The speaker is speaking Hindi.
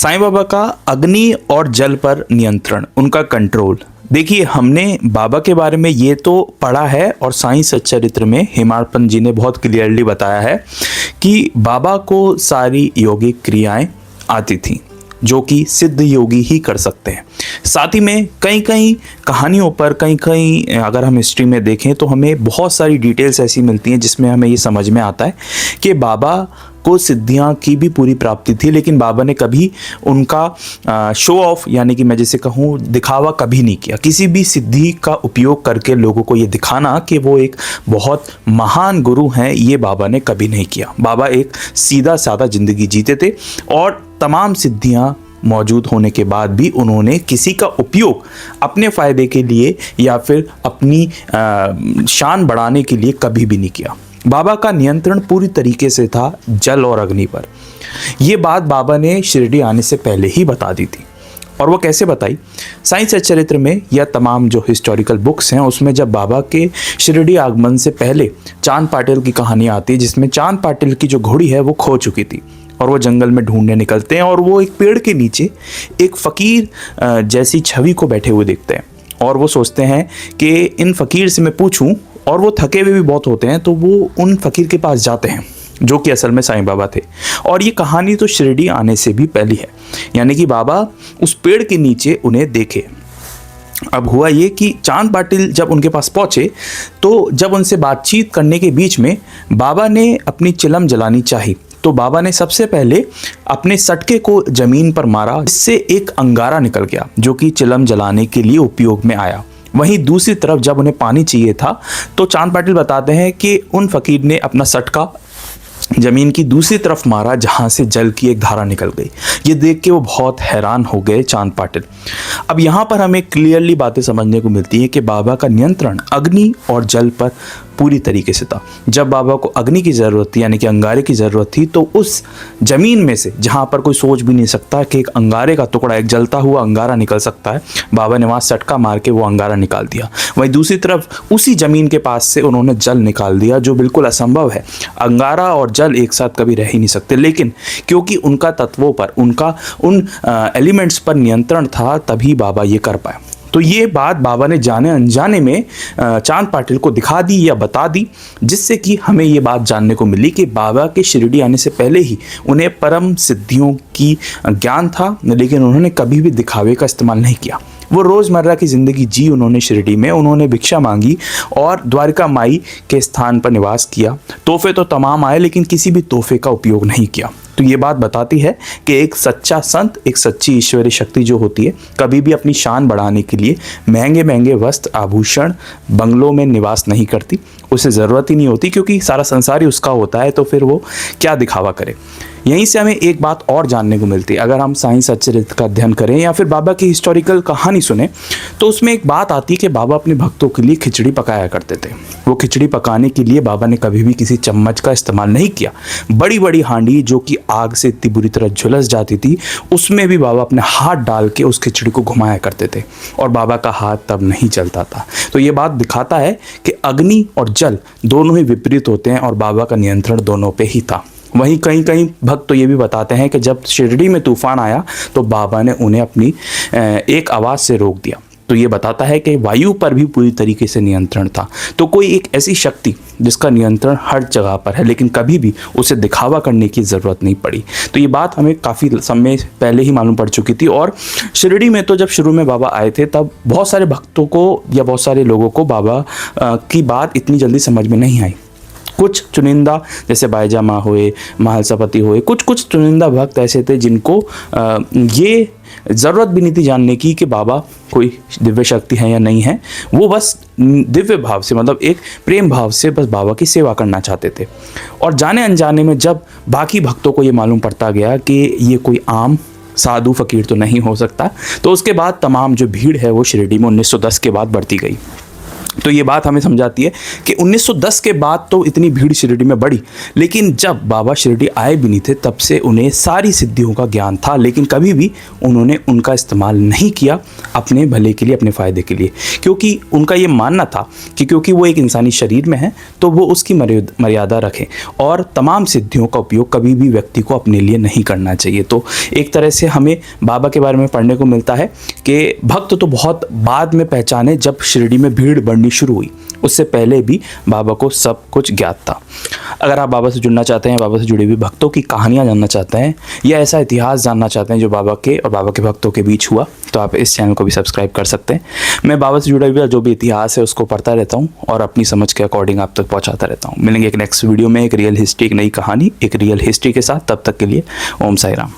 साईं बाबा का अग्नि और जल पर नियंत्रण, उनका कंट्रोल। देखिए, हमने बाबा के बारे में ये तो पढ़ा है और साईं सच्चरित्र में हेमाडपंत जी ने बहुत क्लियरली बताया है कि बाबा को सारी योगिक क्रियाएं आती थीं जो कि सिद्ध योगी ही कर सकते हैं। साथ ही में कई कई कहानियों पर कई अगर हम हिस्ट्री में देखें तो हमें बहुत सारी डिटेल्स ऐसी मिलती हैं जिसमें हमें ये समझ में आता है कि बाबा को सिद्धियां की भी पूरी प्राप्ति थी, लेकिन बाबा ने कभी उनका शो ऑफ यानी कि मैं जैसे कहूँ दिखावा कभी नहीं किया। किसी भी सिद्धि का उपयोग करके लोगों को ये दिखाना कि वो एक बहुत महान गुरु हैं, ये बाबा ने कभी नहीं किया। बाबा एक सीधा साधा ज़िंदगी जीते थे और तमाम सिद्धियाँ मौजूद होने के बाद भी उन्होंने किसी का उपयोग अपने फ़ायदे के लिए या फिर अपनी शान बढ़ाने के लिए कभी भी नहीं किया। बाबा का नियंत्रण पूरी तरीके से था जल और अग्नि पर। ये बात बाबा ने शिरडी आने से पहले ही बता दी थी। और वो कैसे बताई? साईं सच्चरित्र में या तमाम जो हिस्टोरिकल बुक्स हैं उसमें जब बाबा के शिरडी आगमन से पहले चांद पाटिल की कहानी आती है, जिसमें चांद पाटिल की जो घोड़ी है वो खो चुकी थी और वो जंगल में ढूंढने निकलते हैं और वो एक पेड़ के नीचे एक फ़कीर जैसी छवि को बैठे हुए देखते हैं और वो सोचते हैं कि इन फ़कीर से मैं पूछूं, और वो थके हुए भी बहुत होते हैं तो वो उन फ़कीर के पास जाते हैं जो कि असल में साईं बाबा थे। और ये कहानी तो शिरडी आने से भी पहली है, यानी कि बाबा उस पेड़ के नीचे उन्हें देखे। अब हुआ ये कि चांद पाटिल जब उनके पास पहुँचे तो जब उनसे बातचीत करने के बीच में बाबा ने अपनी चिलम जलानी चाही, तो बाबा ने सबसे पहले अपने सटके को ज़मीन पर मारा, जिससे एक अंगारा निकल गया जो कि चिलम जलाने के लिए उपयोग में आया। वहीं दूसरी तरफ जब उन्हें पानी चाहिए था तो चांद पाटिल बताते हैं कि उन फ़कीर ने अपना सटका ज़मीन की दूसरी तरफ मारा जहां से जल की एक धारा निकल गई। ये देख के वो बहुत हैरान हो गए चांद पाटिल। अब यहाँ पर हमें क्लियरली बातें समझने को मिलती हैं कि बाबा का नियंत्रण अग्नि और जल पर पूरी तरीके से था। जब बाबा को अग्नि की ज़रूरत थी यानी कि अंगारे की ज़रूरत थी तो उस ज़मीन में से जहाँ पर कोई सोच भी नहीं सकता कि एक अंगारे का टुकड़ा, एक जलता हुआ अंगारा निकल सकता है, बाबा ने वहाँ सटका मार के वो अंगारा निकाल दिया। वहीं दूसरी तरफ उसी ज़मीन के पास से उन्होंने जल निकाल दिया, जो बिल्कुल असंभव है। अंगारा और जल एक साथ कभी रह ही नहीं सकते, लेकिन क्योंकि उनका तत्वों पर, उनका उन एलिमेंट्स पर नियंत्रण था, तभी बाबा ये कर पाए। तो ये बात बाबा ने जाने अनजाने में चांद पाटिल को दिखा दी या बता दी, जिससे कि हमें ये बात जानने को मिली कि बाबा के शिरडी आने से पहले ही उन्हें परम सिद्धियों की ज्ञान था, लेकिन उन्होंने कभी भी दिखावे का इस्तेमाल नहीं किया। वो रोज़मर्रा की ज़िंदगी जी उन्होंने शिरडी में, उन्होंने भिक्षा मांगी और द्वारिका माई के स्थान पर निवास किया। तोहफे तो तमाम आए, लेकिन किसी भी तोहफे का उपयोग नहीं किया। तो ये बात बताती है कि एक सच्चा संत, एक सच्ची ईश्वरीय शक्ति जो होती है, कभी भी अपनी शान बढ़ाने के लिए महंगे महंगे वस्त्र, आभूषण, बंगलों में निवास नहीं करती। उसे ज़रूरत ही नहीं होती, क्योंकि सारा संसार ही उसका होता है, तो फिर वो क्या दिखावा करे। यहीं से हमें एक बात और जानने को मिलती है। अगर हम साईं सच्चरित्र का अध्ययन करें या फिर बाबा की हिस्टोरिकल कहानी सुने तो उसमें एक बात आती है कि बाबा अपने भक्तों के लिए खिचड़ी पकाया करते थे। वो खिचड़ी पकाने के लिए बाबा ने कभी भी किसी चम्मच का इस्तेमाल नहीं किया। बड़ी बड़ी हांडी जो कि आग से इतनी बुरी तरह झुलस जाती थी, उसमें भी बाबा अपने हाथ डाल के उस खिचड़ी को घुमाया करते थे और बाबा का हाथ तब नहीं चलता था। तो ये बात दिखाता है कि अग्नि और जल दोनों ही विपरीत होते हैं और बाबा का नियंत्रण दोनों पे ही था। वहीं कई भक्त तो ये भी बताते हैं कि जब शिरडी में तूफान आया तो बाबा ने उन्हें अपनी एक आवाज़ से रोक दिया। तो ये बताता है कि वायु पर भी पूरी तरीके से नियंत्रण था। तो कोई एक ऐसी शक्ति जिसका नियंत्रण हर जगह पर है, लेकिन कभी भी उसे दिखावा करने की ज़रूरत नहीं पड़ी। तो ये बात हमें काफ़ी समय पहले ही मालूम पड़ चुकी थी। और शिरडी में तो जब शुरू में बाबा आए थे तब बहुत सारे भक्तों को या बहुत सारे लोगों को बाबा की बात इतनी जल्दी समझ में नहीं आई। कुछ चुनिंदा जैसे बाईजामा हुए, महालसापति हुए, कुछ चुनिंदा भक्त ऐसे थे जिनको ये ज़रूरत भी नहीं थी जानने की कि बाबा कोई दिव्य शक्ति है या नहीं है। वो बस दिव्य भाव से, मतलब एक प्रेम भाव से बस बाबा की सेवा करना चाहते थे। और जाने अनजाने में जब बाकी भक्तों को ये मालूम पड़ता गया कि ये कोई आम साधु फ़कीर तो नहीं हो सकता, तो उसके बाद तमाम जो भीड़ है वो शिरडी में 1910 के बाद बढ़ती गई। तो ये बात हमें समझाती है कि 1910 के बाद तो इतनी भीड़ शिरडी में बढ़ी, लेकिन जब बाबा शिरडी आए भी नहीं थे तब से उन्हें सारी सिद्धियों का ज्ञान था, लेकिन कभी भी उन्होंने उनका इस्तेमाल नहीं किया अपने भले के लिए, अपने फ़ायदे के लिए, क्योंकि उनका ये मानना था कि क्योंकि वो एक इंसानी शरीर में है तो वो उसकी मर्यादा रखें और तमाम सिद्धियों का उपयोग कभी भी व्यक्ति को अपने लिए नहीं करना चाहिए। तो एक तरह से हमें बाबा के बारे में पढ़ने को मिलता है कि भक्त तो बहुत बाद में पहचाने जब शिरडी में भीड़ बढ़नी शुरू हुई, उससे पहले भी बाबा को सब कुछ ज्ञात था। अगर आप बाबा से जुड़ना चाहते हैं, बाबा से जुड़े हुए भक्तों की कहानियाँ जानना चाहते हैं या ऐसा इतिहास जानना चाहते हैं जो बाबा के और बाबा के भक्तों के बीच हुआ, तो आप इस चैनल को भी सब्सक्राइब कर सकते हैं। मैं बाबा से जुड़ा हुआ जो भी इतिहास है उसको पढ़ता रहता हूँ और अपनी समझ के अकॉर्डिंग आप तक पहुँचाता रहता हूँ। मिलेंगे एक नेक्स्ट वीडियो में एक रियल हिस्ट्री, एक नई कहानी, एक रियल हिस्ट्री के साथ। तब तक के लिए ओम साई राम।